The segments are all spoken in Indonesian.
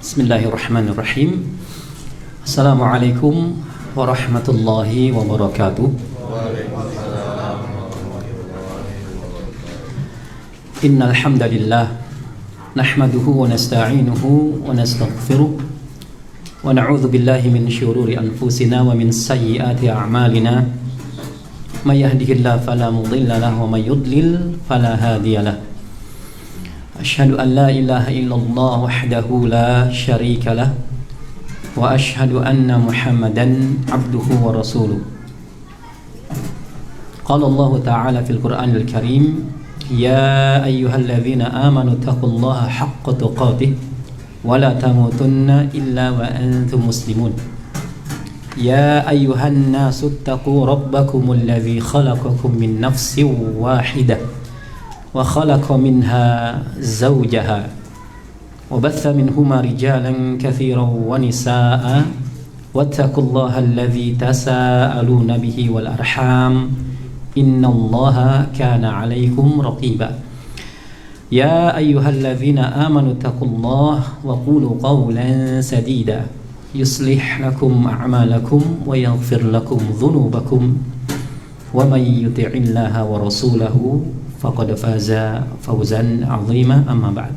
Bismillahirrahmanirrahim. Assalamualaikum warahmatullahi wabarakatuh. Innal hamdalillah nahmaduhu wa nasta'inuhu wa nastaghfiruh wa na'udzu billahi min syururi anfusina wa min sayyiati a'malina. May yahdihillahu fala mudilla lahu wa may yudlil fala hadiyalah. Asyhadu an la ilaha illallah wahdahu la syarika lah wa asyhadu anna Muhammadan abduhu wa rasuluh. Qala Allah ta'ala fil Qur'anil Karim, ya ayyuhalladzina amanu taqullaha haqqa tuqatih wa la tamutunna illa wa antum muslimun. Ya ayyuhan nasu taqu rabbakumul ladzi khalaqakum min nafsin wahidah wa khalaqa minha zawjaha wa batha minhuma rijalan katsiran wa nisaa'a wattaqullaha alladzi tasaaluna bihi wal arham innallaha kana 'alaikum raqiba. Ya ayyuhalladzina amanu taqullaha wa qulu qawlan sadida yuslih lakum a'malakum wa yaghfir lakum dhunubakum wa may yuti'illaha wa rasulahu faqad faza fawzan 'azima. Amma ba'd.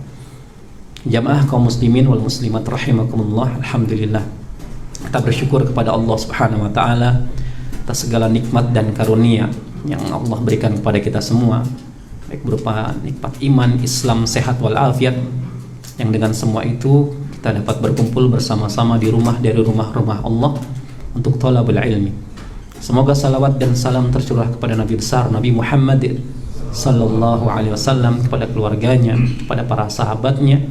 Jamaah kaum muslimin wal muslimat rahimakumullah, alhamdulillah kita bersyukur kepada Allah Subhanahu wa taala atas segala nikmat dan karunia yang Allah berikan kepada kita semua, baik berupa nikmat iman, Islam, sehat wal afiat, yang dengan semua itu kita dapat berkumpul bersama-sama di rumah dari rumah-rumah Allah untuk thalabul ilmi. Semoga salawat dan salam tercurah kepada Nabi besar Nabi Muhammad sallallahu alaihi wasallam, kepada keluarganya, kepada para sahabatnya,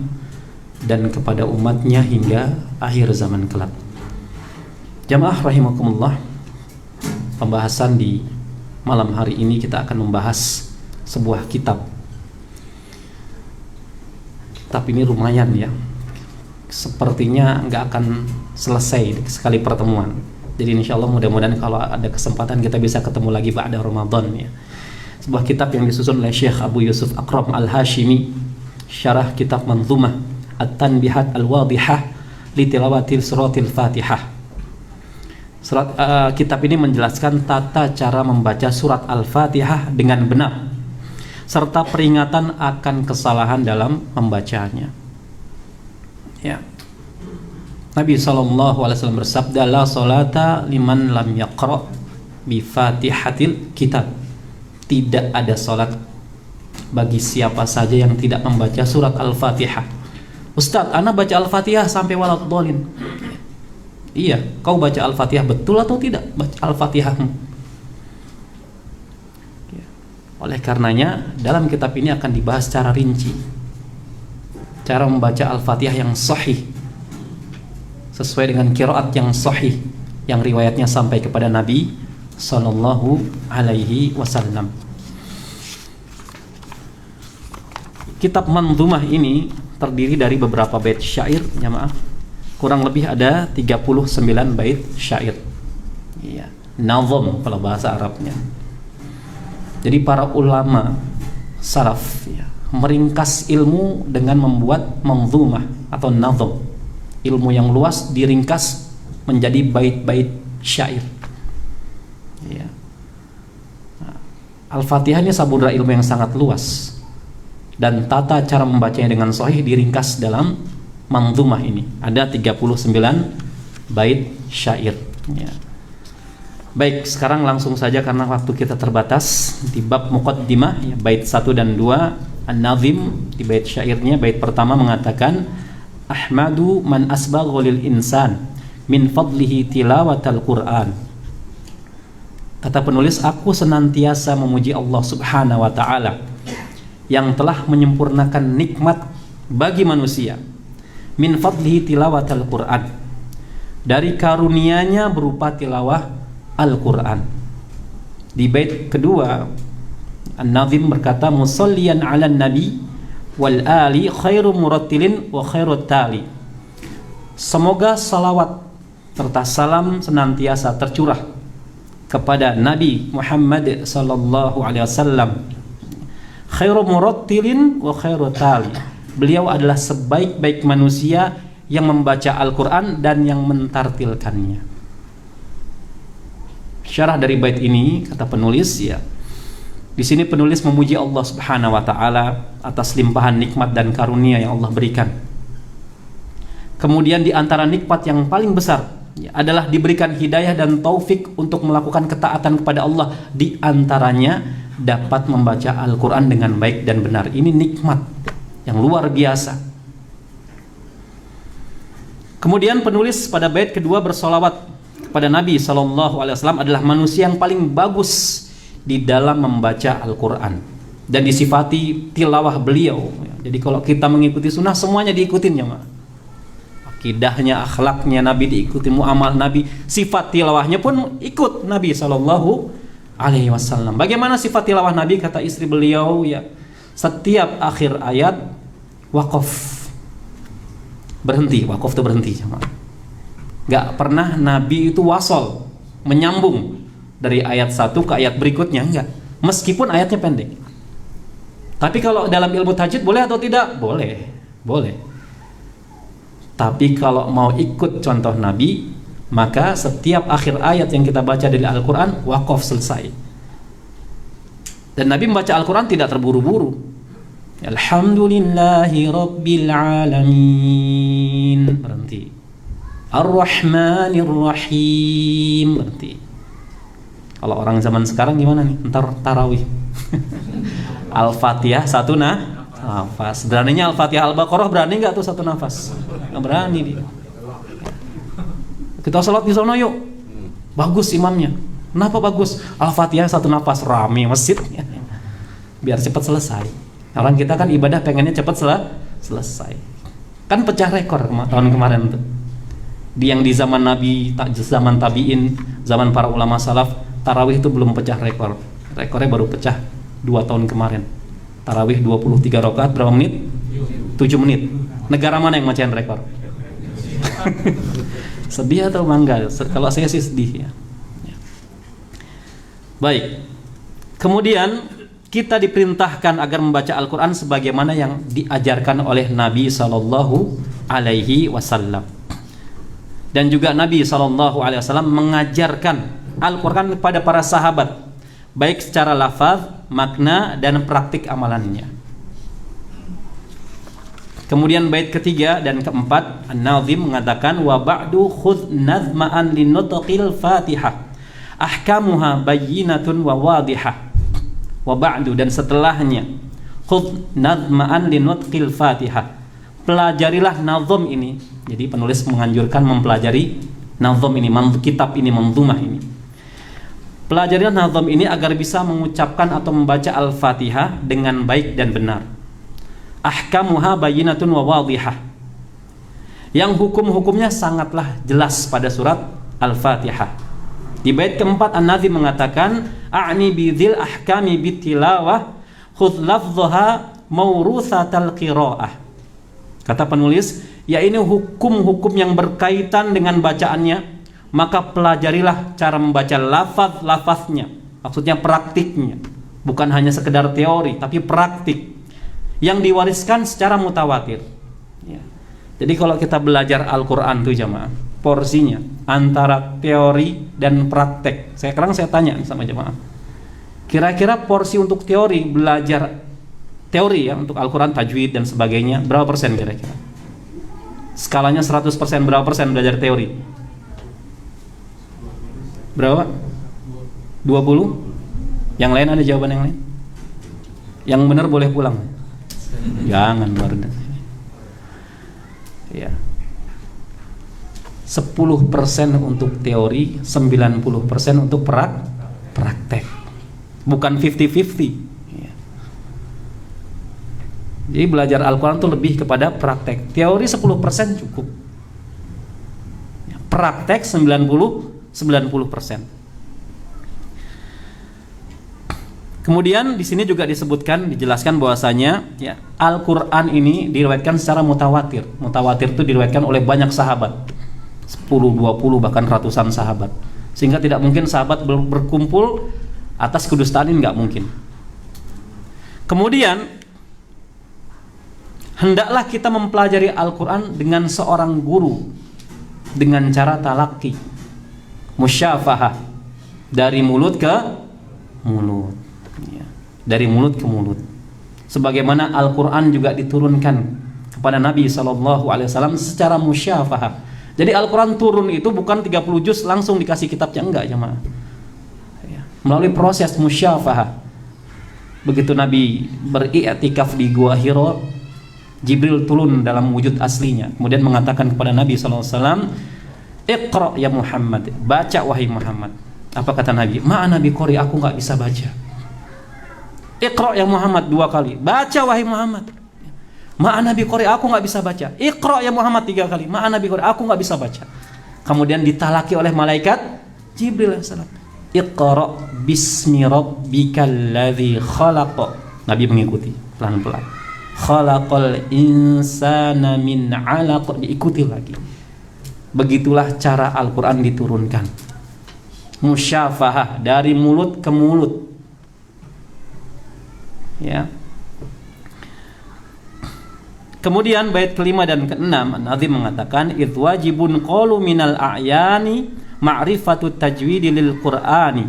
dan kepada umatnya hingga akhir zaman kelak. Jamaah rahimakumullah, pembahasan di malam hari ini kita akan membahas sebuah kitab. Kitab ini lumayan ya, sepertinya nggak akan selesai sekali pertemuan. Jadi insya Allah mudah-mudahan kalau ada kesempatan kita bisa ketemu lagi ba'da Ramadan ya. Sebuah kitab yang disusun oleh Syekh Abu Yusuf Akram Al-Hashimi, syarah kitab Manzumah At-Tanbihat Al-Wadihah li Tilawatil Suratil Fatihah. Kitab ini menjelaskan tata cara membaca surat Al-Fatihah dengan benar serta peringatan akan kesalahan dalam membacanya. Ya. Nabi SAW bersabda, la salata liman lam yaqra bi Fatihatil Kitab. Tidak ada salat bagi siapa saja yang tidak membaca surat Al-Fatihah. Ustadz, ana baca Al-Fatihah sampai waladhdallin. Iya, kau baca Al-Fatihah betul atau tidak? Baca Al-Fatihahmu. Oleh karenanya, dalam kitab ini akan dibahas secara rinci cara membaca Al-Fatihah yang sahih, sesuai dengan qiraat yang sahih, yang riwayatnya sampai kepada Nabi sallallahu alaihi wasallam. Kitab Manzumah ini terdiri dari beberapa bait syair, jamaah. Kurang lebih ada 39 bait syair. Iya, nazam kalau bahasa Arabnya. Jadi para ulama salaf ya, meringkas ilmu dengan membuat manzumah atau nazam. Ilmu yang luas diringkas menjadi bait-bait syair. Ya. Nah, Al-Fatihah ini sabudra ilmu yang sangat luas, dan tata cara membacanya dengan sahih diringkas dalam manzumah ini. Ada 39 bait syair. Ya. Baik, sekarang langsung saja karena waktu kita terbatas di bab muqaddimah ya, bait 1 dan 2 An-Nazim. Di bait syairnya, bait pertama mengatakan, Ahmadu man asbagha lil insan min fadlihi tilawatal Qur'an. Kata penulis, aku senantiasa memuji Allah Subhanahu wa taala yang telah menyempurnakan nikmat bagi manusia. Min fadlihi tilawatal Qur'an, dari karunia-Nya berupa tilawah Al-Qur'an. Di bait kedua, An-Nazim berkata, musalliyan 'alan nabi wal ali khairu murattilin wa khairu tali. Semoga salawat serta salam senantiasa tercurah kepada Nabi Muhammad sallallahu alaihi wasallam, khairu murattilin wa khairu tali. Beliau adalah sebaik-baik manusia yang membaca Al-Qur'an dan yang mentartilkannya. Syarah dari bait ini, kata penulis, ya, di sini penulis memuji Allah Subhanahu wa taala atas limpahan nikmat dan karunia yang Allah berikan. Kemudian di antara nikmat yang paling besar adalah diberikan hidayah dan taufik untuk melakukan ketaatan kepada Allah, di antaranya dapat membaca Al-Quran dengan baik dan benar. Ini nikmat yang luar biasa. Kemudian penulis pada bait kedua bersolawat kepada Nabi SAW adalah manusia yang paling bagus di dalam membaca Al-Quran dan disifati tilawah beliau. Jadi kalau kita mengikuti sunnah, semuanya diikutin ya, Ma. Akidahnya, akhlaknya Nabi diikuti, muamalah Nabi, sifat tilawahnya pun ikut Nabi sallallahu alaihi wasallam. Bagaimana sifat tilawah Nabi? Kata istri beliau, ya, setiap akhir ayat waqaf. Berhenti, waqaf itu berhenti, jemaah. Gak pernah Nabi itu wasol, menyambung dari ayat satu ke ayat berikutnya, enggak. Meskipun ayatnya pendek. Tapi kalau dalam ilmu tajwid boleh atau tidak? Boleh. Boleh. Tapi kalau mau ikut contoh Nabi, maka setiap akhir ayat yang kita baca dari Al-Quran, waqaf, selesai. Dan Nabi membaca Al-Quran tidak terburu-buru. Alhamdulillahi Rabbil Alamin, berhenti. Ar-Rahmanir Rahim, berhenti. Kalau orang zaman sekarang gimana nih? Ntar tarawih. Al-Fatihah satu nafas. Beraninya Al-Fatihah Al-Baqarah berani nggak tuh satu nafas? Nggak berani dia. Kita sholat di sana yuk. Bagus imamnya. Kenapa bagus? Al-Fatihah satu nafas, rame masjidnya. Biar cepat selesai. Orang kita kan ibadah pengennya cepat selesai. Kan pecah rekor tahun kemarin tuh. Yang di zaman Nabi, zaman tabi'in, zaman para ulama salaf, tarawih itu belum pecah rekor. Rekornya baru pecah 2 tahun kemarin. Tarawih 23 rakaat berapa menit? 7 menit. Negara mana yang mecahin rekor? Sedih atau bangga? Kalau saya sih sedih, ya. Baik. Kemudian kita diperintahkan agar membaca Al-Quran sebagaimana yang diajarkan oleh Nabi Sallallahu Alaihi Wasallam. Dan juga Nabi Sallallahu Alaihi Wasallam mengajarkan Al-Quran kepada para sahabat, baik secara lafaz, makna, dan praktik amalannya. Kemudian bait ketiga dan keempat, An-Nazim mengatakan, wa ba'du khudh nazma'an linutqil Fatihah ahkamuha bayyinatun wa wadihah. Wa ba'du, dan setelahnya, khudh nazma'an linutqil Fatihah, pelajarilah nazom ini. Jadi penulis menganjurkan mempelajari nazom ini, kitab ini, manzumah ini. Pelajarilah nazom ini agar bisa mengucapkan atau membaca Al-Fatihah dengan baik dan benar. Ahkamuha bayyinatun wa wadihah, yang hukum-hukumnya sangatlah jelas pada surat Al-Fatihah. Di bait keempat An-Nazim mengatakan, a'ni bidzil ahkami bitilawah khudh lafdhaha mawruthatal qiraah. Kata penulis, ya ini hukum-hukum yang berkaitan dengan bacaannya, maka pelajarilah cara membaca lafaz-lafaznya, maksudnya praktiknya, bukan hanya sekedar teori tapi praktik yang diwariskan secara mutawatir, ya. Jadi kalau kita belajar Al-Quran tuh jamaah, porsinya antara teori dan praktek. Sekarang saya tanya sama jamaah, kira-kira porsi untuk teori, belajar teori ya untuk Al-Quran, tajwid dan sebagainya, berapa persen kira-kira? Skalanya 100%, berapa persen belajar teori? Berapa? 20? Yang lain ada jawaban yang lain? Yang benar boleh pulang. Jangan luar ya. 10% untuk teori, 90% untuk praktek. Bukan 50-50 ya. Jadi belajar Al-Quran itu lebih kepada praktek. Teori 10% cukup, praktek 90%. Kemudian di sini juga disebutkan, dijelaskan bahwasanya ya, Al-Quran ini diriwayatkan secara mutawatir. Mutawatir itu diriwayatkan oleh banyak sahabat, 10, 20, bahkan ratusan sahabat. Sehingga tidak mungkin sahabat berkumpul atas kedustaan ini, nggak mungkin. Kemudian hendaklah kita mempelajari Al-Quran dengan seorang guru dengan cara talaqi, musyafahah, dari mulut ke mulut, ya. Dari mulut ke mulut. Sebagaimana Al-Quran juga diturunkan kepada Nabi SAW secara musyafahah. Jadi Al-Quran turun itu bukan 30 juz langsung dikasih kitabnya, enggak jemaah, ya. Melalui proses musyafahah. Begitu Nabi beriktikaf di Gua Hira, Jibril turun dalam wujud aslinya, kemudian mengatakan kepada Nabi SAW, Iqra ya Muhammad, baca wahai Muhammad. Apa kata Nabi? Ma'ana biqori, aku nggak bisa baca. Iqra ya Muhammad 2 kali, baca wahai Muhammad. Ma'ana biqori, aku nggak bisa baca. Iqra ya Muhammad 3 kali, ma'ana biqori, aku nggak bisa baca. Kemudian ditalaki oleh malaikat Jibril alaihissalam. Iqra bismi rabbikal ladzi khalaq. Nabi mengikuti pelan-pelan. Khalaqal insana min 'alaq, diikuti lagi. Begitulah cara Al-Quran diturunkan, musyafahah, dari mulut ke mulut, ya. Kemudian bait kelima dan keenam, An-Nazim mengatakan idh wajibun qalu minal a'yani ma'rifatu tajwidi lil Qur'ani.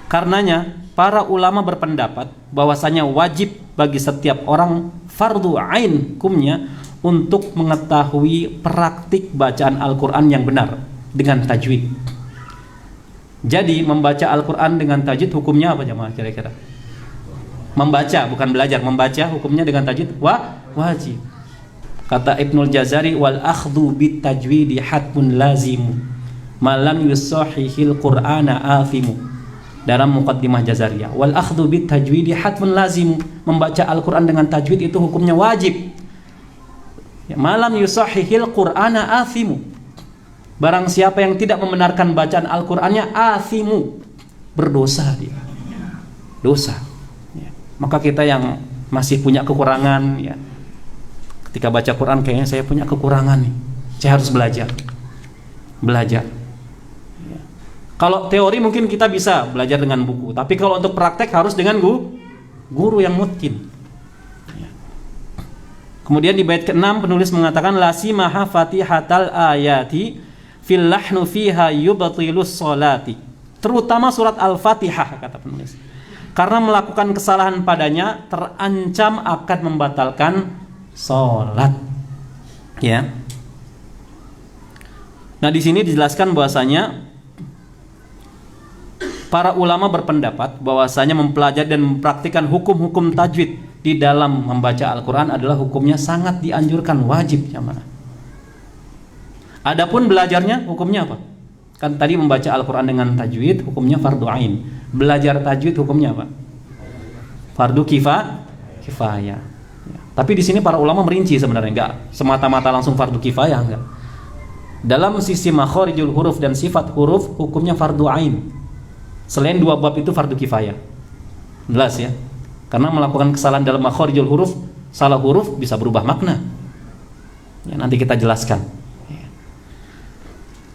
Karenanya para ulama berpendapat bahwasanya wajib bagi setiap orang, fardu ain hukumnya, untuk mengetahui praktik bacaan Al-Quran yang benar dengan tajwid. Jadi membaca Al-Quran dengan tajwid hukumnya apa jemaah kira-kira? Membaca, bukan belajar. Membaca hukumnya dengan tajwid wajib. Kata Ibnul Jazari, wal akhdhu bit tajwidi hatmun lazimu malam yusahihil Qur'ana afimu. Dalam muqaddimah Jazariyah, wal akhdhu bit tajwidi hatmun lazimu, membaca Al-Quran dengan tajwid itu hukumnya wajib. Ya, malam yusahihil Qur'ana afimu, barang siapa yang tidak membenarkan bacaan Al-Qur'annya, afimu, berdosa dia, dosa, ya. Maka kita yang masih punya kekurangan, ya, ketika baca Quran kayaknya saya punya kekurangan nih, saya harus belajar. Ya. Kalau teori mungkin kita bisa belajar dengan buku, tapi kalau untuk praktek harus dengan guru yang mutqin. Kemudian di bait ke-6 penulis mengatakan la simaha fatihatal ayati fil lahnu fiha yubtilus sholati. Terutama surat Al-Fatihah, kata penulis, karena melakukan kesalahan padanya terancam akan membatalkan salat. Ya. Nah, di sini dijelaskan bahwasanya para ulama berpendapat bahwasanya mempelajari dan mempraktikkan hukum-hukum tajwid di dalam membaca Al-Quran adalah hukumnya sangat dianjurkan, wajib jamaah. Adapun belajarnya hukumnya apa? Kan tadi membaca Al-Quran dengan tajwid hukumnya fardu ain. Belajar tajwid hukumnya apa? Fardu kifayah. Ya. Tapi di sini para ulama merinci sebenarnya, enggak semata-mata langsung fardu kifayah, enggak. Dalam sisi makharijul huruf dan sifat huruf hukumnya fardu ain. Selain 2 bab itu fardu kifayah. Jelas ya? Karena melakukan kesalahan dalam makharijul huruf, salah huruf bisa berubah makna. Ya, nanti kita jelaskan. Ya.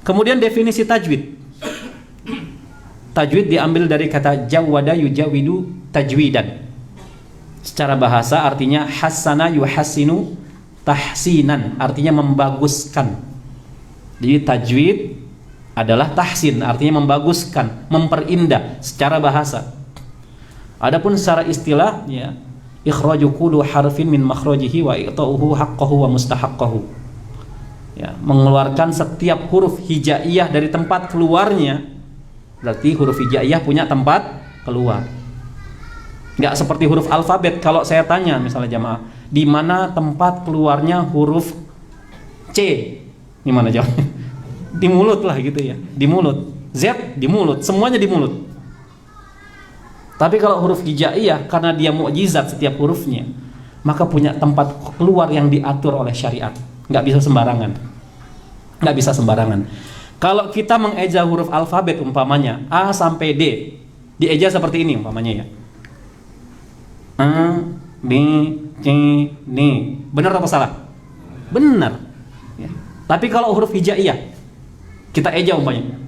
Kemudian definisi tajwid. Tajwid diambil dari kata jawwada yujawidu tajwidan. Secara bahasa artinya hasana yuhassinu tahsinan, artinya membaguskan. Jadi tajwid adalah tahsin, artinya membaguskan, memperindah secara bahasa. Adapun secara istilah, ya, ikhraju kullu harfin min makhrajihi wa i'ta'uhu haqqahu wa mustahaqqahu. Ya, mengeluarkan setiap huruf hijaiyah dari tempat keluarnya. Berarti huruf hijaiyah punya tempat keluar. Enggak seperti huruf alfabet. Kalau saya tanya misalnya jamaah, di mana tempat keluarnya huruf C? Gimana jawabnya? Di mulut lah gitu ya. Di mulut. Z di mulut, semuanya di mulut. Tapi kalau huruf hijaiyah, karena dia mukjizat setiap hurufnya, maka punya tempat keluar yang diatur oleh syariat. Nggak bisa sembarangan. Nggak bisa sembarangan. Kalau kita mengeja huruf alfabet umpamanya A sampai D, dieja seperti ini umpamanya ya. A, B, C, D. Benar atau salah? Benar. Ya. Tapi kalau huruf hijaiyah, Kita eja umpamanya.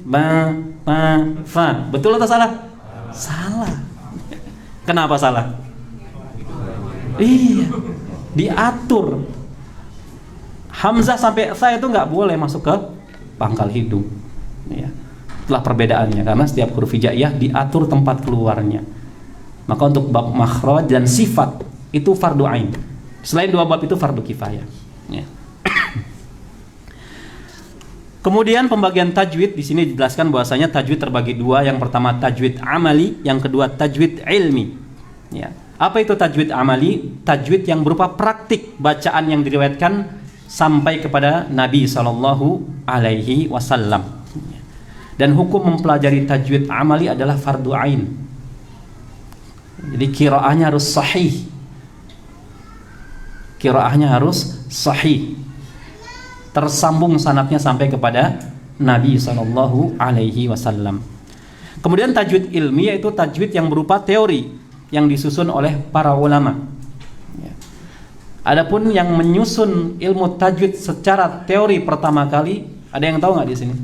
Ba, ta, fa. Betul atau salah? Salah. Kenapa salah? Iya, diatur. Hamzah sampai sa itu nggak boleh masuk ke pangkal hidung. Ya. Itulah perbedaannya, karena setiap huruf hijaiyah diatur tempat keluarnya. Maka untuk bab makhraj dan sifat itu fardu ain. Selain dua bab itu fardu kifayah. Ya. Kemudian pembagian tajwid di sini dijelaskan bahwasanya tajwid terbagi dua. Yang pertama tajwid amali, yang kedua tajwid ilmi. Ya. Apa itu tajwid amali? Tajwid yang berupa praktik bacaan yang diriwayatkan sampai kepada Nabi Shallallahu Alaihi Wasallam. Dan hukum mempelajari tajwid amali adalah fardu ain. Jadi qiraahnya harus sahih. Qiraahnya harus sahih. Tersambung sanadnya sampai kepada Nabi Shallallahu Alaihi Wasallam. Kemudian tajwid ilmi yaitu tajwid yang berupa teori yang disusun oleh para ulama. Adapun yang menyusun ilmu tajwid secara teori pertama kali, ada yang tahu nggak di sini?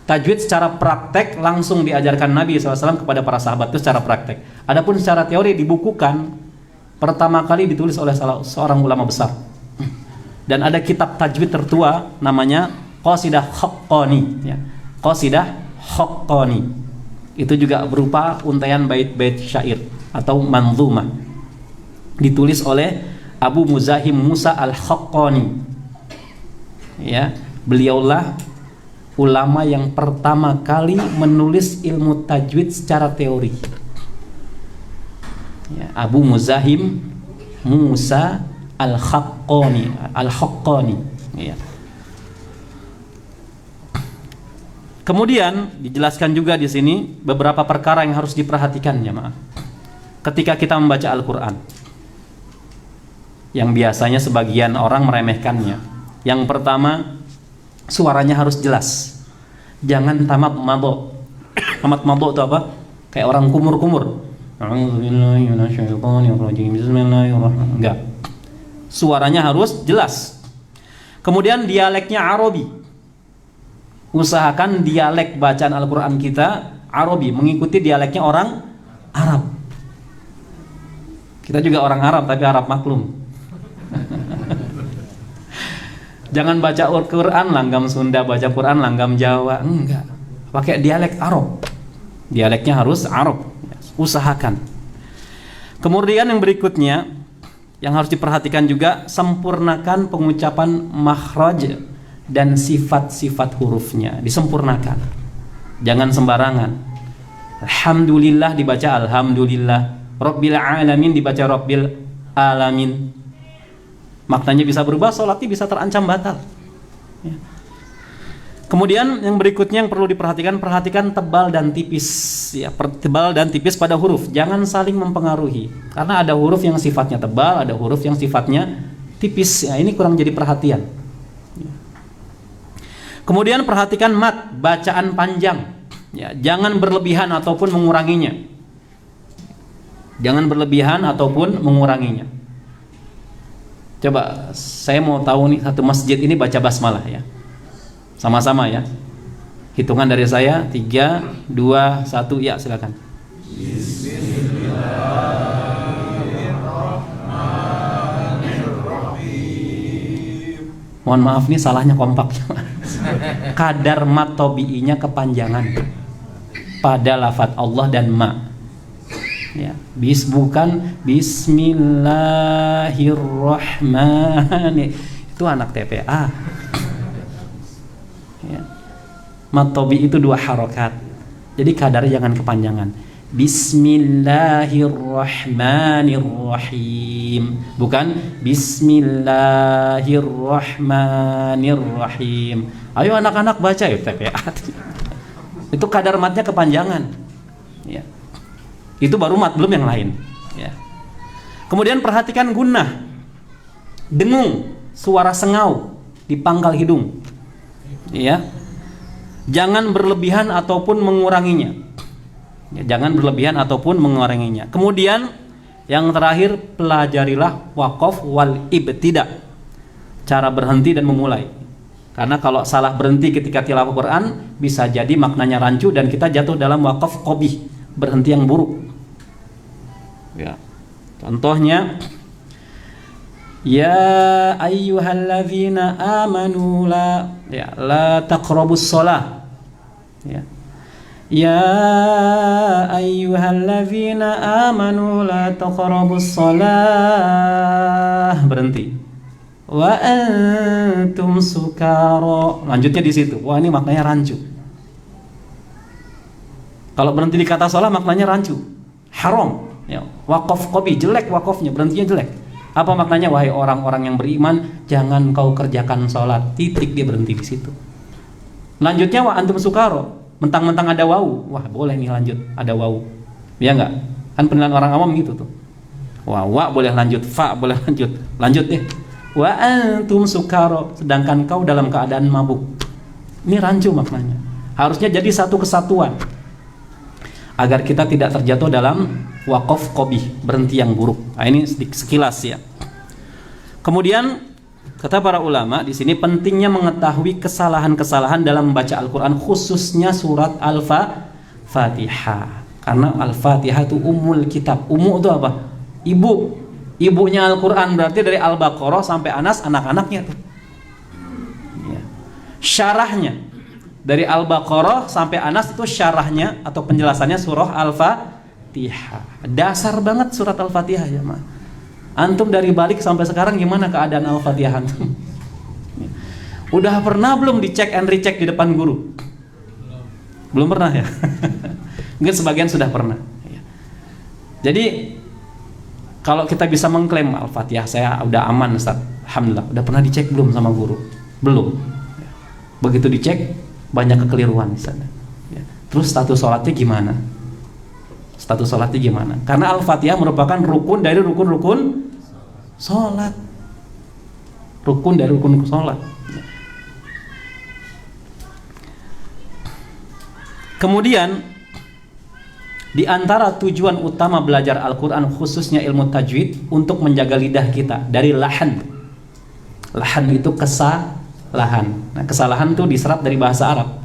Tajwid secara praktek langsung diajarkan Nabi SAW kepada para sahabat itu secara praktek. Adapun secara teori dibukukan pertama kali ditulis oleh seorang ulama besar. Dan ada kitab tajwid tertua namanya Qasidah Haqqani. Ya. Qasidah Haqqani. Itu juga berupa untaian bait-bait syair atau manzumah. Ditulis oleh Abu Muzahim Musa Al-Haqqani. Ya, beliaulah ulama yang pertama kali menulis ilmu tajwid secara teori. Ya, Abu Muzahim Musa Al-Haqqani. Ya. Kemudian dijelaskan juga di sini beberapa perkara yang harus diperhatikan jemaah ketika kita membaca Al-Quran, yang biasanya sebagian orang meremehkannya. Yang pertama, suaranya harus jelas. Jangan tamat mabok. Tamat mabok itu apa? Kayak orang kumur-kumur. Bismillahirrahmanirrahim. Enggak. Suaranya harus jelas. Kemudian dialeknya Arabi. Usahakan dialek bacaan Al-Quran kita Arabi, mengikuti dialeknya orang Arab. Kita juga orang Arab, tapi Arab maklum. Jangan baca Al-Quran langgam Sunda, baca Quran langgam Jawa. Enggak. Pakai dialek Arab. Dialeknya harus Arab. Usahakan. Kemudian yang berikutnya yang harus diperhatikan juga, sempurnakan pengucapan makhraj dan sifat-sifat hurufnya, disempurnakan. Jangan sembarangan. Alhamdulillah dibaca alhamdulillah, Rabbil alamin dibaca Rabbil alamin. Maknanya bisa berubah, sholatnya bisa terancam batal. Ya. Kemudian yang berikutnya yang perlu diperhatikan, perhatikan tebal dan tipis. Ya, tebal dan tipis pada huruf, jangan saling mempengaruhi. Karena ada huruf yang sifatnya tebal, ada huruf yang sifatnya tipis. Ya, ini kurang jadi perhatian. Ya. Kemudian perhatikan mat, bacaan panjang. Ya, jangan berlebihan ataupun menguranginya. Jangan berlebihan ataupun menguranginya. Coba saya mau tahu nih, satu masjid ini baca basmalah ya. Sama-sama ya. Hitungan dari saya 3, 2, 1, ya silakan. Bismillahirrahmanirrahim. Mohon maaf nih salahnya kompak. Kadar mat tabi'inya kepanjangan pada lafadz Allah dan ma. Ya, bukan Bismillahirrahmanirrahim. Itu anak TPA. Ya. Mat tabi itu 2 harokat. Jadi kadarnya jangan kepanjangan. Bismillahirrahmanirrahim. Bukan Bismillahirrahmanirrahim. Ayo anak-anak baca ya TPA. Itu kadar matnya kepanjangan. Ya. Itu baru mat, belum yang lain. Ya. Kemudian perhatikan gunnah, dengung, suara sengau di pangkal hidung. Ya. Jangan berlebihan ataupun menguranginya. Ya, jangan berlebihan ataupun menguranginya. Kemudian yang terakhir, pelajarilah waqaf wal ibtida. Cara berhenti dan memulai. Karena kalau salah berhenti ketika tilawah Quran bisa jadi maknanya rancu dan kita jatuh dalam waqaf qabih, berhenti yang buruk. Ya. Contohnya, ya ayyuhalladzina amanu la taqrabus shalah. Ya. Ya ayyuhalladzina amanu la taqrabus shalah, berhenti. Wa antum sukara, lanjutnya di situ. Wah, ini maknanya rancu. Kalau berhenti di kata shalah maknanya rancu, haram. Ya, waqaf qabih, jelek waqafnya, berhentinya jelek. Apa maknanya? Wahai orang-orang yang beriman, jangan kau kerjakan sholat. Titik, dia berhenti di situ. Lanjutnya wa antum sukaro, mentang-mentang ada wawu. Wah, boleh nih lanjut, ada wawu. Ya enggak? Kan penilaian orang awam gitu tuh. Wa boleh lanjut, fa boleh lanjut. Lanjut deh. Wa antum sukaro, sedangkan kau dalam keadaan mabuk. Ini rancu maknanya. Harusnya jadi satu kesatuan. Agar kita tidak terjatuh dalam waqaf qabih, berhenti yang buruk. Nah, ini sekilas ya. Kemudian kata para ulama di sini pentingnya mengetahui kesalahan-kesalahan dalam membaca Al-Qur'an, khususnya surat Al-Fatihah. Karena Al-Fatihah itu ummul kitab. Ummu itu apa? Ibu. Ibunya Al-Qur'an, berarti dari Al-Baqarah sampai Anas anak-anaknya tuh. Ya. Syarahnya dari Al-Baqarah sampai Anas itu syarahnya atau penjelasannya surah Al-Fatihah. Dasar banget surat Al-Fatihah ya, Ma. Antum dari balik sampai sekarang gimana keadaan Al-Fatihah antum? Udah pernah belum dicek and recheck di depan guru? Belum pernah ya? Mungkin sebagian sudah pernah. Jadi kalau kita bisa mengklaim Al-Fatihah saya udah aman Ustaz, alhamdulillah. Udah pernah dicek belum sama guru? Belum. Begitu dicek banyak kekeliruan di sana. Ya. Terus status sholatnya gimana? Status sholatnya gimana? Karena Al-Fatihah merupakan rukun dari rukun-rukun sholat. Rukun dari rukun sholat. Ya. Kemudian di antara tujuan utama belajar Al-Quran, khususnya ilmu tajwid, untuk menjaga lidah kita dari lahan. Lahan itu kesalahan. Nah, kesalahan itu diserap dari bahasa Arab.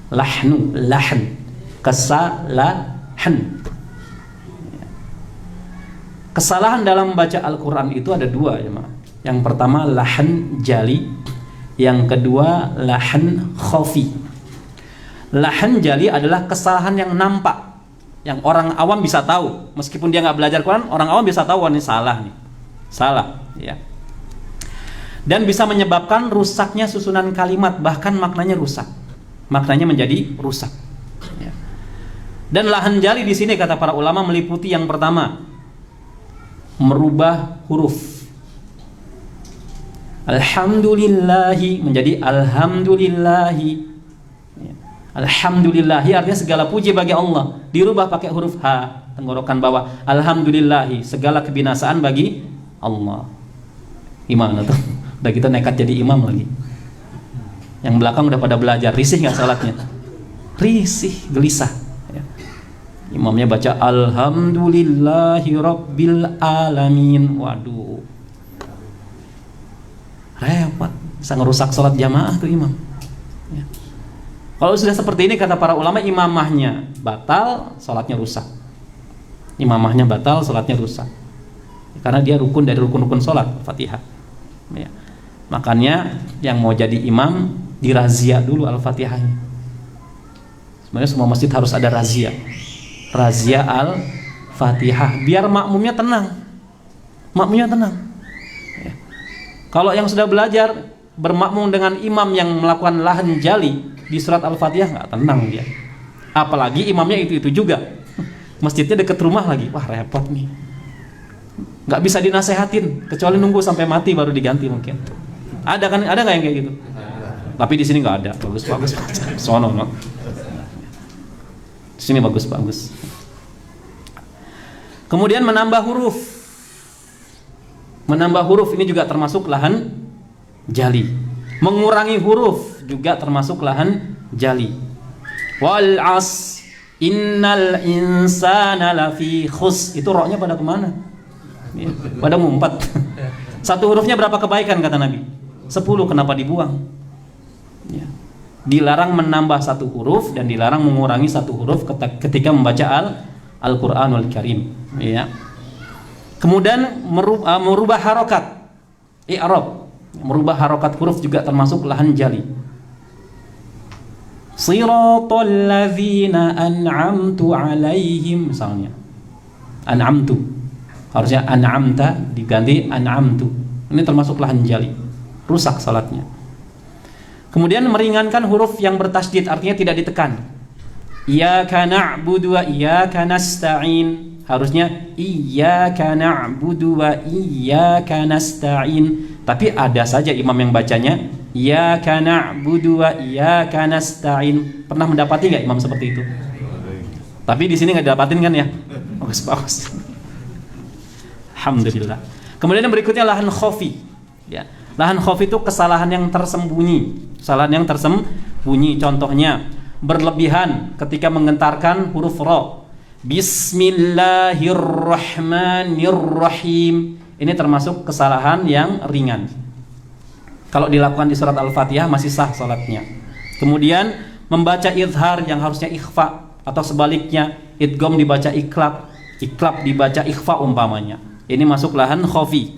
Lahnu, lahan, kesalahan. Kesalahan dalam membaca Al-Quran itu ada dua ya, Ma. Yang pertama lahan jali, yang kedua lahan khafi. Lahan jali adalah kesalahan yang nampak, yang orang awam bisa tahu, meskipun dia nggak belajar Quran, orang awam bisa tahu ini salah nih, salah, ya. Dan bisa menyebabkan rusaknya susunan kalimat, bahkan maknanya rusak, maknanya menjadi rusak. Ya. Dan lahan jali di sini kata para ulama meliputi yang pertama, merubah huruf. Alhamdulillahi menjadi alhamdulillahi. Ya. Alhamdulillahi artinya segala puji bagi Allah, dirubah pakai huruf H, tenggorokan bawah. Alhamdulillahi, segala kebinasaan bagi Allah. Gimana tuh? Udah kita nekat jadi imam lagi. Yang belakang udah pada belajar, risih nggak salatnya? Risih, gelisah. Ya. Imamnya baca Alhamdulillahi Rabbil Alamin. Waduh, repot, bisa ngerusak salat jamaah tuh imam. Ya. Kalau sudah seperti ini kata para ulama, imamahnya batal, salatnya rusak. Imamahnya batal, salatnya rusak. Karena dia rukun dari rukun-rukun salat, Fatihah. Ya. Makanya yang mau jadi imam dirazia dulu Al-Fatihahnya. Sebenarnya semua masjid harus ada razia. Razia Al-Fatihah biar makmumnya tenang. Makmumnya tenang. Ya. Kalau yang sudah belajar bermakmum dengan imam yang melakukan lahan jali di surat Al-Fatihah, nggak tenang dia. Apalagi imamnya itu juga. Masjidnya dekat rumah lagi. Wah, repot nih. Nggak bisa dinasehatin kecuali nunggu sampai mati baru diganti mungkin. Ada kan? Ada nggak yang kayak gitu? Tapi di sini nggak ada. Bagus. Sono, no. Di sini bagus. Kemudian menambah huruf. Menambah huruf ini juga termasuk lahan jali. Mengurangi huruf juga termasuk lahan jali. Wal as innal insana lafi khus. Itu roknya pada kemana? Ya, pada ngumpat. Satu hurufnya berapa kebaikan kata Nabi? 10, kenapa dibuang? Ya. Dilarang menambah satu huruf dan dilarang mengurangi satu huruf ketika membaca Al-Qur'anul Karim, ya. Kemudian merubah harokat, i'rab, merubah harokat huruf juga termasuk lahan jali. Siratal ladzina an'amtu alaihim, misalnya an'amtu, harusnya an'amta diganti an'amtu. Ini termasuk lahan jali, rusak salatnya. Kemudian meringankan huruf yang bertasydid, artinya tidak ditekan. Iyyaka na'budu wa iyyaka nasta'in, harusnya iyyaka na'budu wa iyyaka nasta'in. Tapi ada saja imam yang bacanya iyyaka na'budu wa iyyaka nasta'in. Pernah mendapati nggak imam seperti itu? Tapi di sini nggak dapatin kan ya? Bagus. Alhamdulillah. Kemudian yang berikutnya lahan khafi. Ya. Lahan khafi itu kesalahan yang tersembunyi. Kesalahan yang tersembunyi, contohnya berlebihan ketika menggentarkan huruf ra. Bismillahirrahmanirrahim. Ini termasuk kesalahan yang ringan. Kalau dilakukan di surat Al-Fatihah masih sah salatnya. Kemudian membaca izhar yang harusnya ikhfa, atau sebaliknya idgham dibaca iklab, iklab dibaca ikhfa umpamanya. Ini masuk lahan khafi.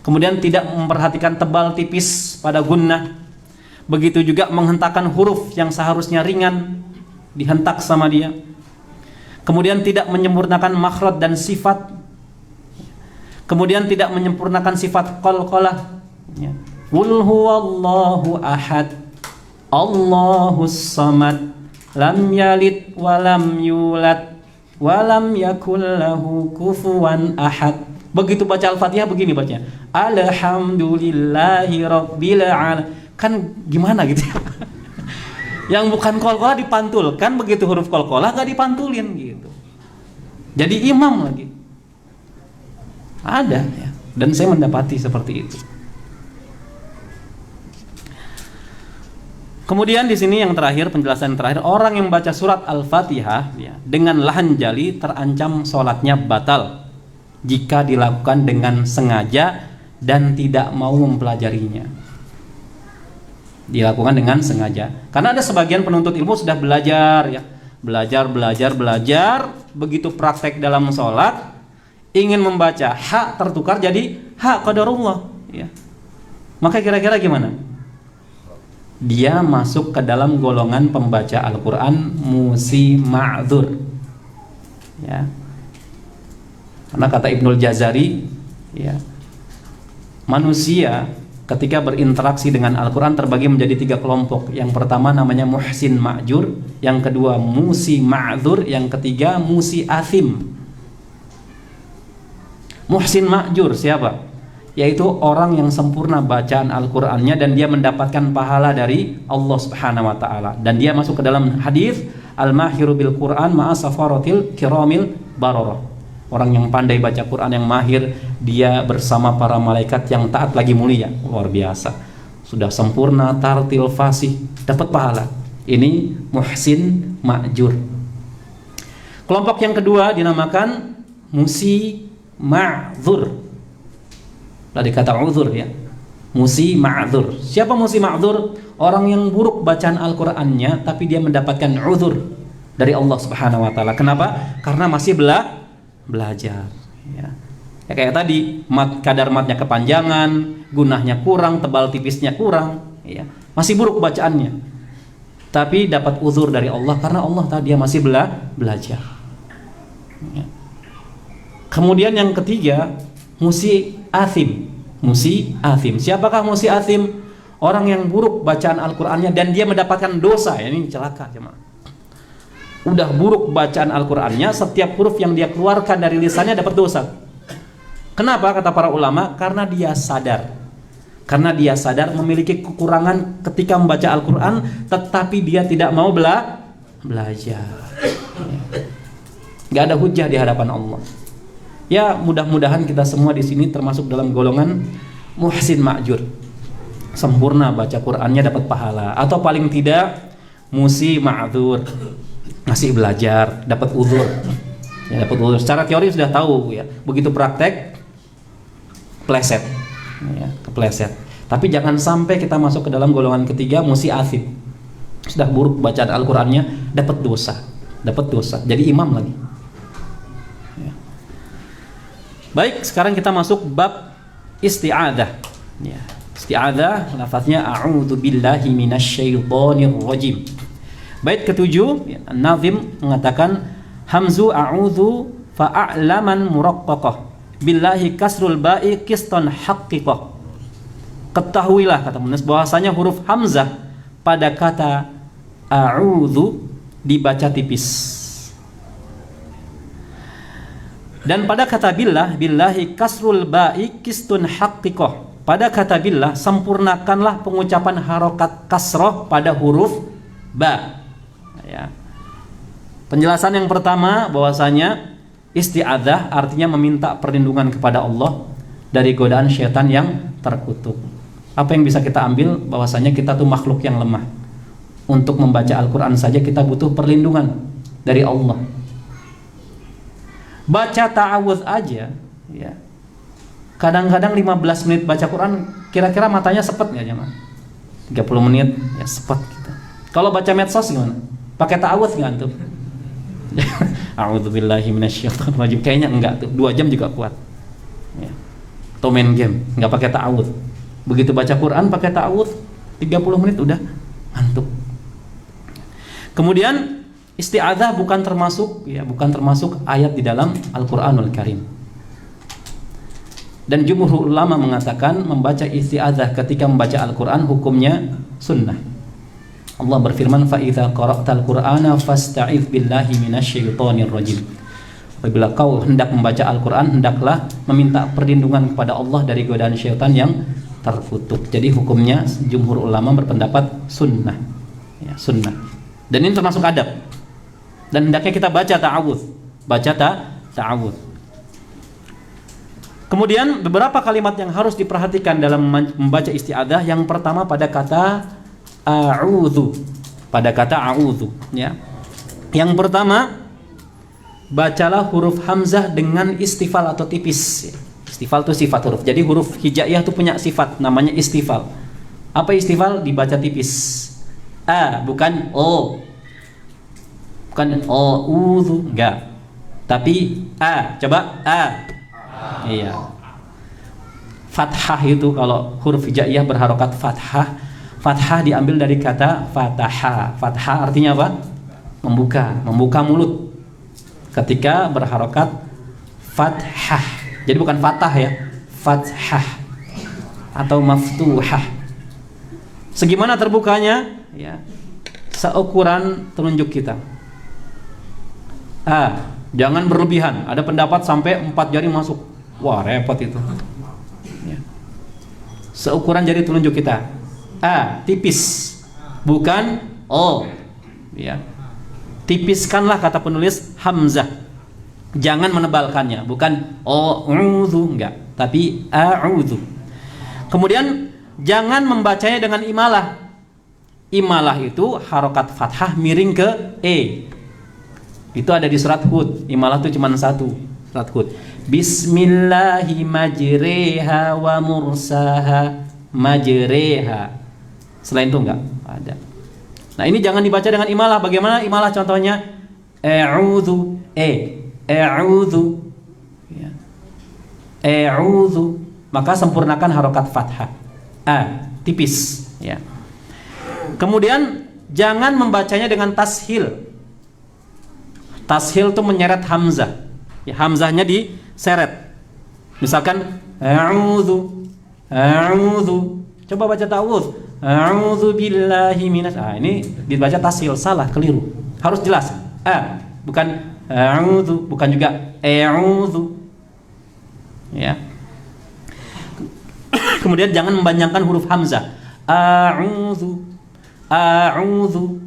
Kemudian tidak memperhatikan tebal tipis pada gunnah. Begitu juga menghentakkan huruf yang seharusnya ringan dihentak sama dia. Kemudian tidak menyempurnakan makhraj dan sifat. Kemudian tidak menyempurnakan sifat qalqalah. Ya. Qul huwallahu ahad, Allahus samad, lam yalid wa lam yulad wa lam yakul lahu kufuwan ahad. Begitu baca Al-Fatihah begini bacanya, alhamdulillahi rabbil alamin. Kan gimana gitu ya? Yang bukan qalqalah dipantulkan, begitu huruf qalqalah gak dipantulin gitu. Jadi imam lagi. Ada ya, dan saya mendapati seperti itu. Kemudian di sini yang terakhir, penjelasan terakhir, orang yang baca surat Al-Fatihah ya, dengan lahan jali terancam sholatnya batal jika dilakukan dengan sengaja dan tidak mau mempelajarinya. Dilakukan dengan sengaja. Karena ada sebagian penuntut ilmu sudah belajar ya, belajar, begitu praktek dalam sholat ingin membaca ha tertukar jadi ha qadarullah ya. Maka kira-kira gimana? Dia masuk ke dalam golongan pembaca Al-Qur'an musi ma'dzur. Ya. Karena kata Ibnul Jazari ya, manusia ketika berinteraksi dengan Al-Quran terbagi menjadi 3 kelompok. Yang pertama namanya muhsin ma'jur, yang kedua musi ma'dzur, yang ketiga musi athim. Muhsin ma'jur siapa? Yaitu orang yang sempurna bacaan Al-Qurannya dan dia mendapatkan pahala dari Allah Subhanahu wa ta'ala. Dan dia masuk ke dalam hadis al-mahiru bil Quran ma'a safaratil kiramil bararah. Orang yang pandai baca Quran, yang mahir, dia bersama para malaikat yang taat lagi mulia. Luar biasa. Sudah sempurna, tartil, fasih, dapat pahala. Ini muhsin ma'jur. Kelompok yang kedua dinamakan musi ma'dzur. Dari kata uzur ya. Musi ma'dzur. Siapa musi ma'dzur? Orang yang buruk bacaan Al-Qur'annya tapi dia mendapatkan uzur dari Allah Subhanahu wa taala. Kenapa? Karena masih belajar ya. Ya kayak tadi, kadar matnya kepanjangan, gunahnya kurang, tebal tipisnya kurang ya. Masih buruk bacaannya. Tapi dapat uzur dari Allah karena Allah tadi dia masih belajar ya. Kemudian yang ketiga, musi athim. Musi athim. Siapakah musi athim? Orang yang buruk bacaan Al-Qur'annya dan dia mendapatkan dosa. Ya, ini celaka jemaah. Udah buruk bacaan Al-Qur'annya, setiap huruf yang dia keluarkan dari lisannya dapat dosa. Kenapa? Kata para ulama, karena dia sadar. Karena dia sadar memiliki kekurangan ketika membaca Al-Qur'an, tetapi dia tidak mau belajar. Gak ada hujah di hadapan Allah. Ya, mudah-mudahan kita semua di sini termasuk dalam golongan muhsin ma'jur. Sempurna baca Qur'annya dapat pahala, atau paling tidak musi ma'dzur. Masih belajar, dapat uzur. Ya, dapat uzur. Secara teori sudah tahu ya. Begitu praktek pleset. Ya, kepleset. Tapi jangan sampai kita masuk ke dalam golongan ketiga musi athim. Sudah buruk bacaan Al-Qur'annya, dapat dosa. Jadi imam lagi. Ya. Baik, sekarang kita masuk bab isti'adzah. Ya. Isti'adzah lafaznya a'udzu billahi minasyaitonir rajim. Bait ketujuh, ya, An-Nazim mengatakan hamzu a'udzu fa'alaman muraqqaqah billahi kasrul ba'i qistan haqqiqah. Ketahuilah, kata penulis, bahwasanya huruf hamzah pada kata a'udzu dibaca tipis. Dan pada kata billah, billahi kasrul ba'i qistun haqqiqah. Pada kata billah, sempurnakanlah pengucapan harokat kasroh pada huruf ba. Ya. Penjelasan yang pertama bahwasanya isti'adzah artinya meminta perlindungan kepada Allah dari godaan syaitan yang terkutuk. Apa yang bisa kita ambil? Bahwasanya kita tuh makhluk yang lemah. Untuk membaca Al-Quran saja kita butuh perlindungan dari Allah. Baca ta'awudz aja, ya. Kadang-kadang 15 menit baca Quran, kira-kira matanya sepet nggak jemaah? 30 menit ya sepet gitu. Kalau baca medsos gimana? Pakai ta'awudz nggak antum? A'udzubillahi minasyaitonir rajim. Kayaknya enggak tuh, 2 jam juga kuat. Ya. Atau main game, nggak pakai ta'awudz. Begitu baca Quran pakai ta'awudz, 30 menit udah ngantuk. Kemudian isti'adzah bukan termasuk ayat di dalam Al-Qur'anul Karim. Dan jumhur ulama mengatakan membaca isti'adzah ketika membaca Al-Qur'an hukumnya sunnah. Allah berfirman, fa idza qara'tal Qur'ana fasta'idz billahi minasyaitonir rajim. Apabila kau hendak membaca Al-Qur'an, hendaklah meminta perlindungan kepada Allah dari godaan syaitan yang terkutuk. Jadi hukumnya jumhur ulama berpendapat sunnah. Ya, sunnah. Dan ini termasuk adab. Dan hendaknya kita baca ta'awudz. Ta'awudz. Kemudian beberapa kalimat yang harus diperhatikan dalam membaca isti'adzah. Yang pertama pada kata a'udzu. Pada kata a'udzu, ya. Yang pertama, bacalah huruf hamzah dengan istifal atau tipis. Istifal itu sifat huruf. Jadi huruf hijaiyah itu punya sifat namanya istifal. Apa istifal? Dibaca tipis. A, bukan o. Bukan o, udzu, enggak. Tapi a, coba a. Iya. Fathah itu kalau huruf hijaiyah berharokat fathah. Fathah diambil dari kata fataha. Fathah artinya apa? Membuka mulut. Ketika berharokat fathah. Jadi bukan fatah ya, fathah atau maftuhah. Segimana terbukanya? Ya, seukuran telunjuk kita. Jangan berlebihan. Ada pendapat sampai 4 jari masuk. Wah, repot itu. Ya. Seukuran jari telunjuk kita. Tipis, bukan o. Ya. Tipiskanlah, kata penulis, hamzah. Jangan menebalkannya, bukan a'udzu, enggak, tapi a'udzu. Kemudian jangan membacanya dengan imalah. Imalah itu harokat fathah miring ke e. Itu ada di surat Hud. Imalah itu cuma 1, surat Hud. Bismillahi majreha wa mursaha. Majreha. Selain itu enggak ada. Nah, ini jangan dibaca dengan imalah. Bagaimana imalah contohnya? A'udzu, a'udzu, ya. A'udzu. Maka sempurnakan harokat fathah. Tipis, ya. Kemudian jangan membacanya dengan tashil. Tashil itu menyeret hamzah. Ya, hamzahnya diseret. Misalkan a'udzu, a'udzu. Coba baca ta'awudz. A'udzu billahi minas. Ini dibaca tashil, salah, keliru. Harus jelas. Bukan a'udzu, bukan juga a'udzu. Ya. Kemudian jangan mempanjangkan huruf hamzah. A'udzu, a'udzu.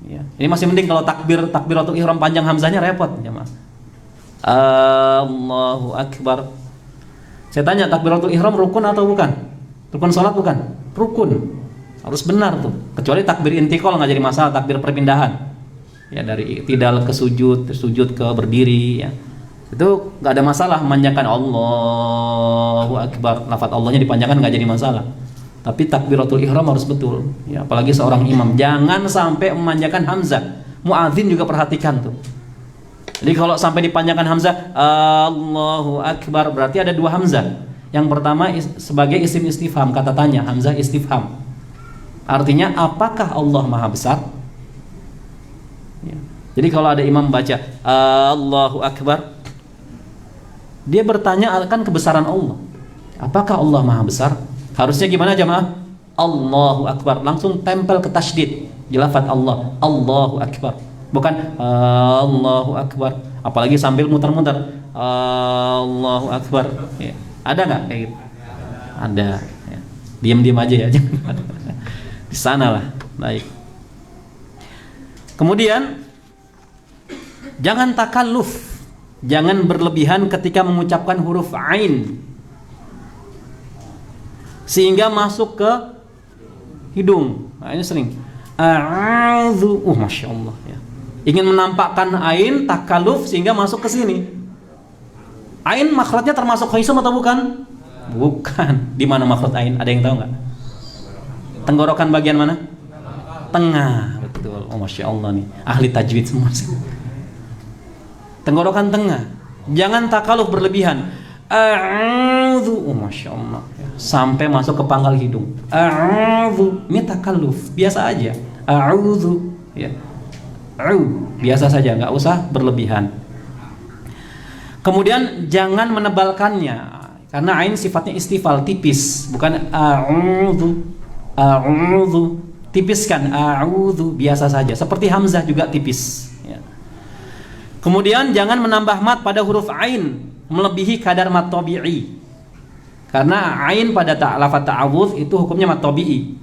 Ya. Ini masih mending kalau takbiratul ihram panjang hamzahnya repot, jemaah. Allahu akbar. Saya tanya, takbiratul ihram rukun atau bukan? Rukun salat bukan? Rukun. Harus benar tuh. Kecuali takbir intiqal enggak jadi masalah, takbir perpindahan. Ya, dari i'tidal ke sujud ke berdiri, ya. Itu enggak ada masalah memanjangkan Allahu akbar. Lafaz Allahnya dipanjangkan enggak jadi masalah. Tapi takbiratul ihram harus betul. Ya, apalagi seorang imam, jangan sampai memanjakan hamzah. Muadzin juga perhatikan tuh. Jadi kalau sampai dipanjangkan hamzah, Allahu Akbar, berarti ada dua hamzah. Yang pertama sebagai isim istifham, kata tanya, hamzah istifham. Artinya apakah Allah Maha Besar? Ya. Jadi kalau ada imam baca Allahu Akbar, dia bertanya akan kebesaran Allah. Apakah Allah Maha Besar? Harusnya gimana jamaah? Allahu Akbar, langsung tempel ke tasydid di lafaz Allah, Allahu Akbar. Bukan Allahu Akbar, apalagi sambil muter-muter Allahu Akbar. Ya. Ada nggak kayak gitu? Ada. Ya. Diam-diam aja ya, jangan di sana lah. Baik. Kemudian jangan takalluf, jangan berlebihan ketika mengucapkan huruf ain sehingga masuk ke hidung. Nah, ini sering. A'udzu, masya Allah ya. Ingin menampakkan ain takalluf sehingga masuk ke sini. Ain makhrajnya termasuk khaisum atau bukan? Bukan. Di mana makhraj ain? Ada yang tahu nggak? Tenggorokan bagian mana? Tengah. Betul. Masya Allah nih. Ahli tajwid semua sih. Tenggorokan tengah. Jangan takalluf berlebihan. A'udzu, masya Allah. Sampai masuk ke pangkal hidung. A'udzu. Ini takalluf. Biasa aja. A'udzu. Ya. Biasa saja, nggak usah berlebihan. Kemudian jangan menebalkannya, karena ain sifatnya istifal, tipis, bukan a'udzu. A'udzu, tipiskan. A'udzu, biasa saja. Seperti hamzah juga tipis. Ya. Kemudian jangan menambah mat pada huruf ain melebihi kadar mat tabi'i, karena ain pada lafaz ta'awudz itu hukumnya mat tabi'i.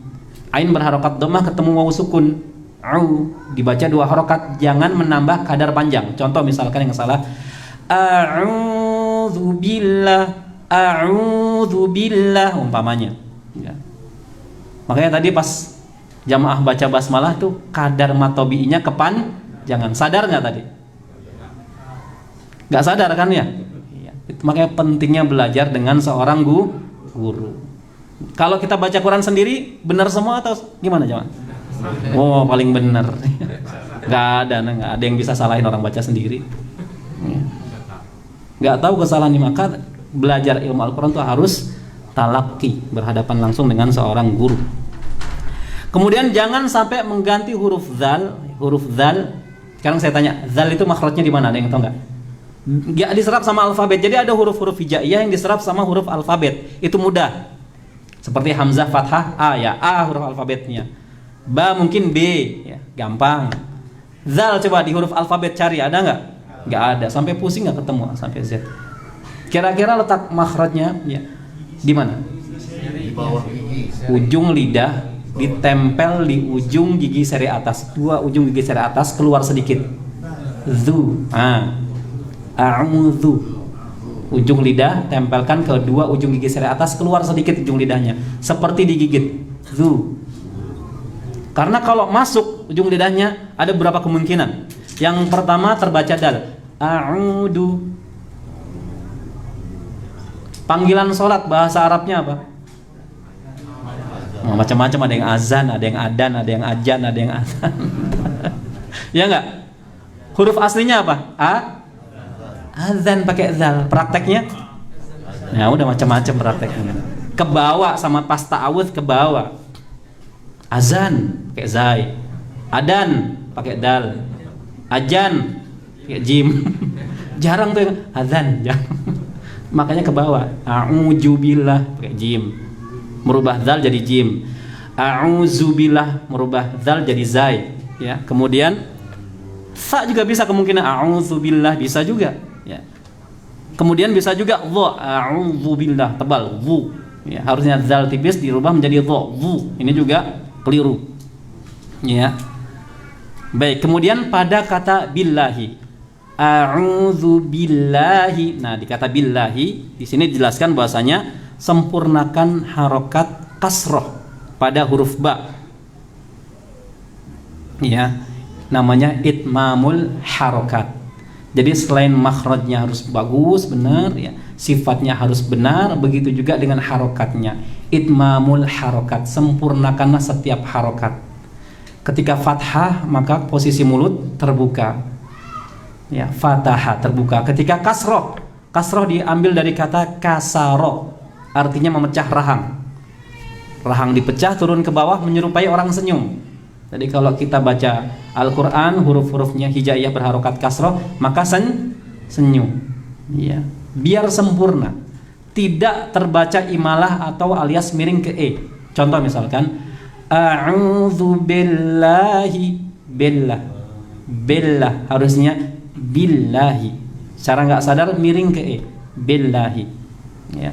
Ain berharokat dhammah ketemu wawu sukun. Dibaca dua harokat, jangan menambah kadar panjang. Contoh misalkan yang salah, a'udzu billah umpamanya ya. Makanya tadi pas jamaah baca basmalah tuh kadar matobi'inya jangan sadar nggak tadi? Nggak sadar kan ya? Itu makanya pentingnya belajar dengan seorang guru. Kalau kita baca Quran sendiri benar semua atau gimana jamaah? Oh, paling benar. Nggak ada yang bisa salahin orang baca sendiri. Nggak tahu kesalahan ini, maka belajar ilmu Al-Quran itu harus talaqi, berhadapan langsung dengan seorang guru. Kemudian jangan sampai mengganti huruf zal. Sekarang saya tanya, zal itu makhrajnya di mana? Ada yang tahu nggak? Nggak diserap sama alfabet. Jadi ada huruf-huruf hijaiyah yang diserap sama huruf alfabet. Itu mudah. Seperti hamzah fathah A ya, A huruf alfabetnya. Ba mungkin B ya, gampang. Zal coba di huruf alfabet cari, ada nggak? Nggak ada, sampai pusing nggak ketemu sampai Z. Kira-kira letak makhrajnya ya di mana? Di bawah gigi. Ujung lidah ditempel di ujung gigi seri atas. Dua ujung gigi seri atas keluar sedikit. Zu. A'udzu. Ujung lidah tempelkan ke dua ujung gigi seri atas, keluar sedikit ujung lidahnya, seperti digigit. Zu. Karena kalau masuk ujung lidahnya ada beberapa kemungkinan. Yang pertama terbaca dal. A'udu. Panggilan sholat bahasa Arabnya apa? Macam-macam, ada yang azan, ada yang adan, ada yang ajan, ada yang azan. Ya enggak? Huruf aslinya apa? Azan pakai zal. Prakteknya? Ya udah macam-macam prakteknya. Ke bawah sama pas ta'awudz ke bawah. Azan pakai zai. Adan pakai dal. Ajan pakai jim. Jarang tuh yang azan, jarang. Makanya ke bawah. A'udzubillah pakai jim. Merubah zal jadi jim. A'udzubillah merubah zal jadi zai, ya. Kemudian sa juga bisa kemungkinan a'udzubillah bisa juga, ya. Kemudian bisa juga dha, a'udzubillah tebal, dhu. Ya, harusnya zal tipis dirubah menjadi dha, dhu. Ini juga keliru. Ya. Baik, kemudian pada kata billahi. A'udzu billahi. Nah, di kata billahi di sini dijelaskan bahwasanya sempurnakan harokat kasroh pada huruf ba. Ya, namanya itmamul harokat. Jadi selain makhrajnya harus bagus, benar ya, sifatnya harus benar, begitu juga dengan harokatnya. Itmamul harokat, sempurnakanlah setiap harokat. Ketika fathah maka posisi mulut terbuka. Ya, fataha terbuka. Ketika kasroh, kasroh diambil dari kata kasaro, artinya memecah rahang. Rahang dipecah turun ke bawah menyerupai orang senyum. Jadi kalau kita baca Al-Quran, huruf-hurufnya hijaiyah berharokat kasroh, maka senyum ya, biar sempurna, tidak terbaca imalah atau alias miring ke e. Contoh misalkan a'udzu billahi, billah, billah harusnya billahi, secara nggak sadar miring ke e, billahi ya.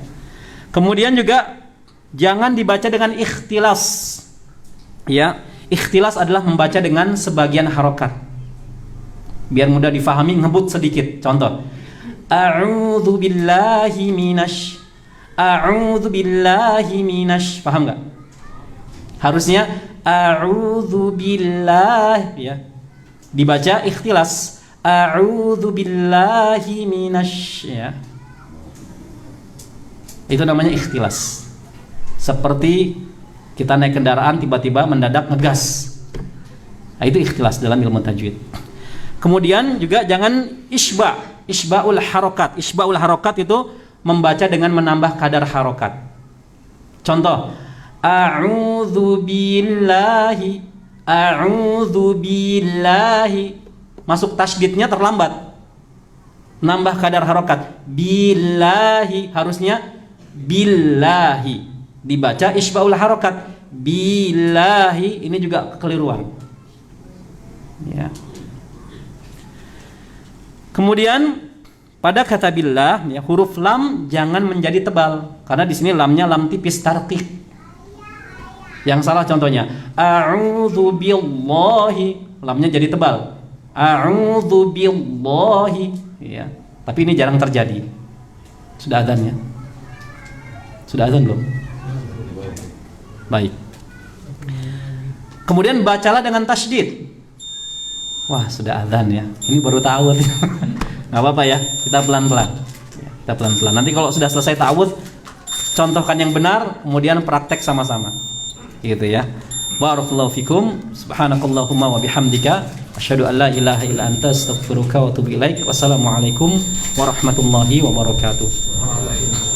Kemudian juga jangan dibaca dengan ikhtilas ya. Ikhtilas adalah membaca dengan sebagian harokat. Biar mudah difahami, ngebut sedikit. Contoh, a'udzu billahi minasy, a'udzu billahi minasy. Paham nggak? Harusnya a'udzu billah ya. Dibaca ikhtilas, a'udzu billahi minasy ya. Itu namanya ikhtilas. Seperti kita naik kendaraan tiba-tiba mendadak ngegas. Nah, itu ikhtilas dalam ilmu tajwid. Kemudian juga jangan isba'ul harokat. Isba'ul harokat itu membaca dengan menambah kadar harokat. Contoh, a'udzu billahi, a'udzu billahi. Masuk tasydidnya terlambat. Nambah kadar harokat. Billahi harusnya billahi. Dibaca isba'ul harokat billahi, ini juga kekeliruan ya. Kemudian pada kata billah ya, huruf lam jangan menjadi tebal karena di sini lamnya lam tipis tarqiq. Yang salah contohnya a'udzu billahi, lamnya jadi tebal, a'udzu billahi ya. Tapi ini jarang terjadi. Sudah adzan ya? Sudah adzan belum? Baik. Kemudian bacalah dengan tasydid. Wah, sudah adzan ya. Ini baru ta'awudz. Nggak apa-apa ya, kita pelan-pelan. Kita pelan-pelan. Nanti kalau sudah selesai ta'awudz, contohkan yang benar, kemudian praktek sama-sama. Gitu ya. Barakallahu fikum. Subhanakallahumma wa bihamdika asyhadu an la ilaha illa anta astaghfiruka wa atubu ilaik. Wassalamualaikum warahmatullahi wabarakatuh.